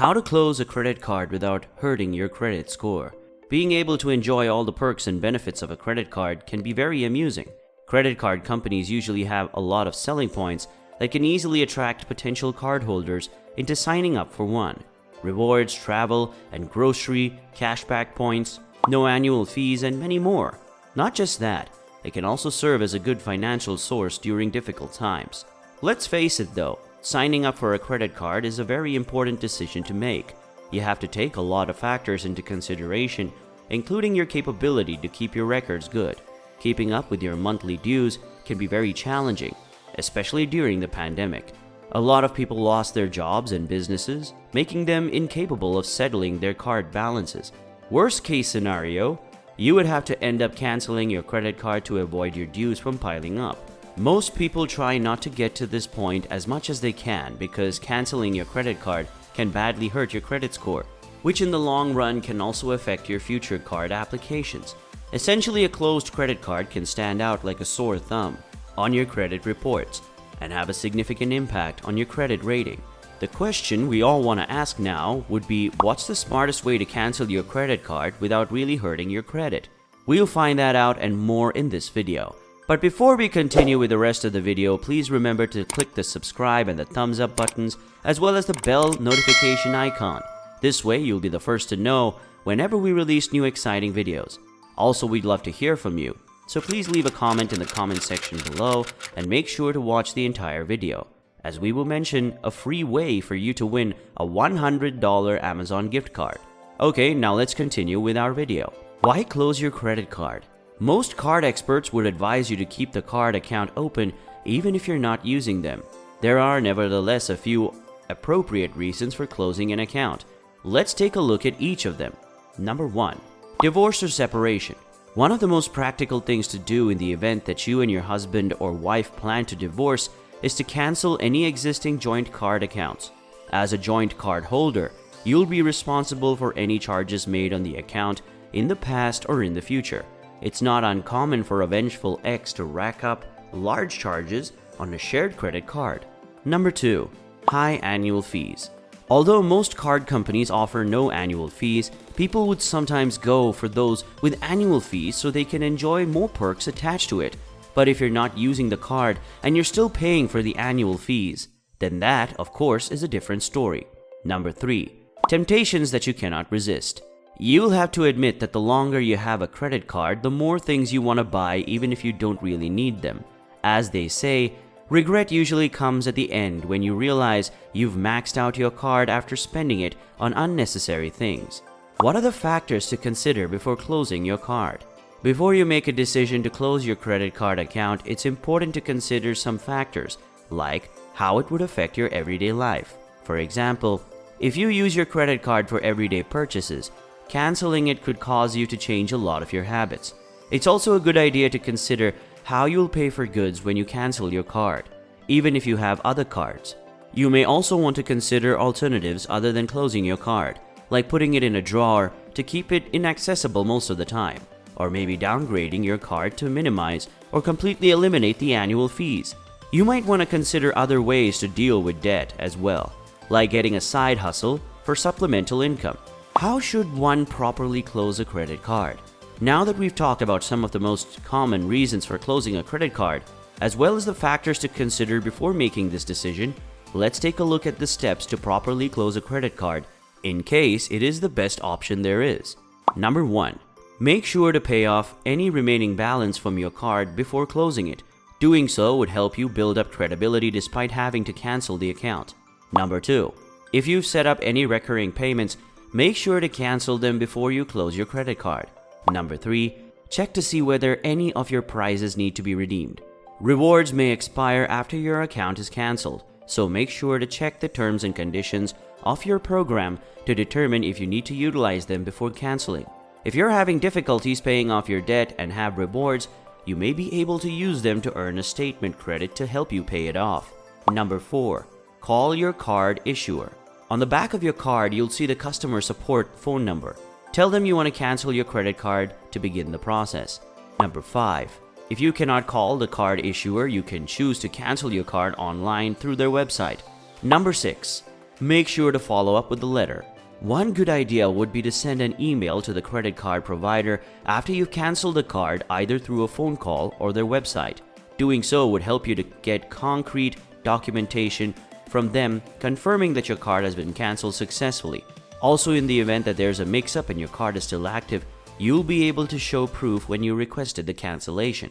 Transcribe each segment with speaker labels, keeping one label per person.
Speaker 1: How to close a credit card without hurting your credit score. Being able to enjoy all the perks and benefits of a credit card can be very amusing. Credit card companies usually have a lot of selling points that can easily attract potential cardholders into signing up for one. Rewards, travel and grocery, cashback points, no annual fees, and many more. Not just that, they can also serve as a good financial source during difficult times. Let's face it though, signing up for a credit card is a very important decision to make. You have to take a lot of factors into consideration, including your capability to keep your records good. Keeping up with your monthly dues can be very challenging, especially during the pandemic. A lot of people lost their jobs and businesses, making them incapable of settling their card balances. Worst case scenario, you would have to end up canceling your credit card to avoid your dues from piling up. Most people try not to get to this point as much as they can because canceling your credit card can badly hurt your credit score, which in the long run can also affect your future card applications. Essentially, a closed credit card can stand out like a sore thumb on your credit reports and have a significant impact on your credit rating. The question we all want to ask now would be, what's the smartest way to cancel your credit card without really hurting your credit? We'll find that out and more in this video. But before we continue with the rest of the video, please remember to click the subscribe and the thumbs up buttons, as well as the bell notification icon. This way you'll be the first to know whenever we release new exciting videos. Also, we'd love to hear from you, so please leave a comment in the comment section below and make sure to watch the entire video, as we will mention a free way for you to win a $100 Amazon gift card. Okay, now let's continue with our video. Why close your credit card? Most card experts would advise you to keep the card account open even if you're not using them. There are nevertheless a few appropriate reasons for closing an account. Let's take a look at each of them. Number 1. Divorce or separation. One of the most practical things to do in the event that you and your husband or wife plan to divorce is to cancel any existing joint card accounts. As a joint card holder, you'll be responsible for any charges made on the account in the past or in the future. It's not uncommon for a vengeful ex to rack up large charges on a shared credit card. Number 2. High annual fees. Although most card companies offer no annual fees, people would sometimes go for those with annual fees so they can enjoy more perks attached to it. But if you're not using the card and you're still paying for the annual fees, then that, of course, is a different story. Number 3. Temptations that you cannot resist. You'll have to admit that the longer you have a credit card, the more things you want to buy even if you don't really need them. As they say, regret usually comes at the end when you realize you've maxed out your card after spending it on unnecessary things. What are the factors to consider before closing your card? Before you make a decision to close your credit card account, it's important to consider some factors, like how it would affect your everyday life. For example, if you use your credit card for everyday purchases, canceling it could cause you to change a lot of your habits. It's also a good idea to consider how you'll pay for goods when you cancel your card, even if you have other cards. You may also want to consider alternatives other than closing your card, like putting it in a drawer to keep it inaccessible most of the time, or maybe downgrading your card to minimize or completely eliminate the annual fees. You might want to consider other ways to deal with debt as well, like getting a side hustle for supplemental income. How should one properly close a credit card? Now that we've talked about some of the most common reasons for closing a credit card, as well as the factors to consider before making this decision, let's take a look at the steps to properly close a credit card in case it is the best option there is. Number 1. Make sure to pay off any remaining balance from your card before closing it. Doing so would help you build up credibility despite having to cancel the account. Number 2. If you've set up any recurring payments, make sure to cancel them before you close your credit card. Number 3. Check to see whether any of your prizes need to be redeemed. Rewards may expire after your account is canceled, so make sure to check the terms and conditions of your program to determine if you need to utilize them before canceling. If you're having difficulties paying off your debt and have rewards, you may be able to use them to earn a statement credit to help you pay it off. Number 4. Call your card issuer. On the back of your card, you'll see the customer support phone number. Tell them you want to cancel your credit card to begin the process. Number 5. If you cannot call the card issuer, you can choose to cancel your card online through their website. Number 6. make sure to follow up with the letter. One good idea would be to send an email to the credit card provider after you've canceled the card, either through a phone call or their website. Doing so would help you to get concrete documentation from them confirming that your card has been canceled successfully. Also, in the event that there's a mix-up and your card is still active, you'll be able to show proof when you requested the cancellation.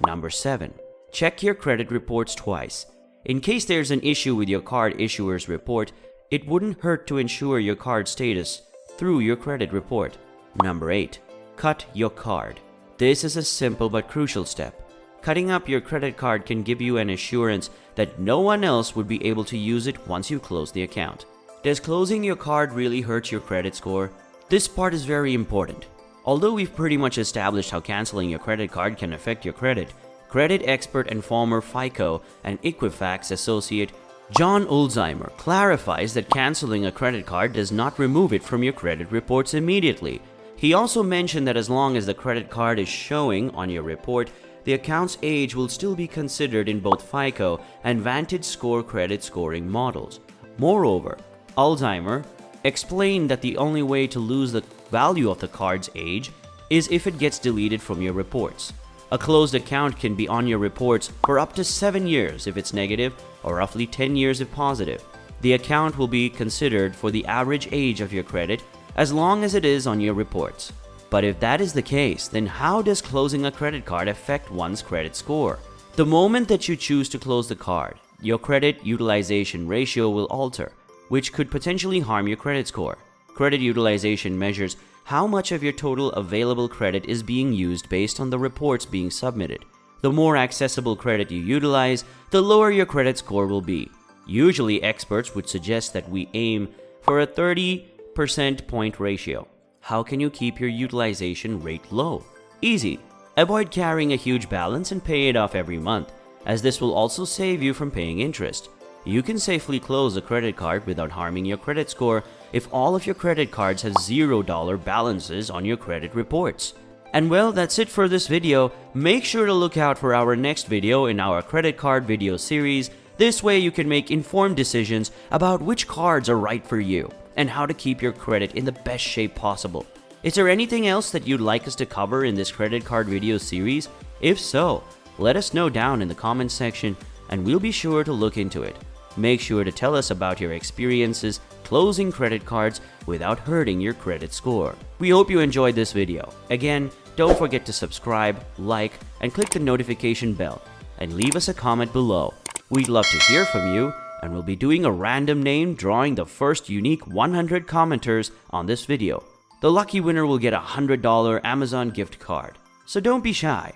Speaker 1: Number 7. Check your credit reports twice. In case there's an issue with your card issuer's report, it wouldn't hurt to ensure your card status through your credit report. Number 8. Cut your card. This is a simple but crucial step. Cutting up your credit card can give you an assurance that no one else would be able to use it once you close the account. Does closing your card really hurt your credit score? This part is very important. Although we've pretty much established how canceling your credit card can affect your credit expert and former FICO and Equifax associate John Olzheimer clarifies that canceling a credit card does not remove it from your credit reports immediately. He also mentioned that as long as the credit card is showing on your report, the account's age will still be considered in both FICO and VantageScore credit scoring models. Moreover, Olzheimer explained that the only way to lose the value of the card's age is if it gets deleted from your reports. A closed account can be on your reports for up to 7 years if it's negative, or roughly 10 years if positive. The account will be considered for the average age of your credit as long as it is on your reports. But if that is the case, then how does closing a credit card affect one's credit score? The moment that you choose to close the card, your credit utilization ratio will alter, which could potentially harm your credit score. Credit utilization measures how much of your total available credit is being used based on the reports being submitted. The more accessible credit you utilize, the lower your credit score will be. Usually, experts would suggest that we aim for a 30% point ratio. How can you keep your utilization rate low? Easy. Avoid carrying a huge balance and pay it off every month, as this will also save you from paying interest. You can safely close a credit card without harming your credit score if all of your credit cards have $0 balances on your credit reports. And well, that's it for this video. Make sure to look out for our next video in our credit card video series. This way you can make informed decisions about which cards are right for you and how to keep your credit in the best shape possible. Is there anything else that you'd like us to cover in this credit card video series? If so, let us know down in the comments section and we'll be sure to look into it. Make sure to tell us about your experiences closing credit cards without hurting your credit score. We hope you enjoyed this video. Again, don't forget to subscribe, like, and click the notification bell, and leave us a comment below. We'd love to hear from you, and we'll be doing a random name drawing the first unique 100 commenters on this video. The lucky winner will get a $100 Amazon gift card. So don't be shy.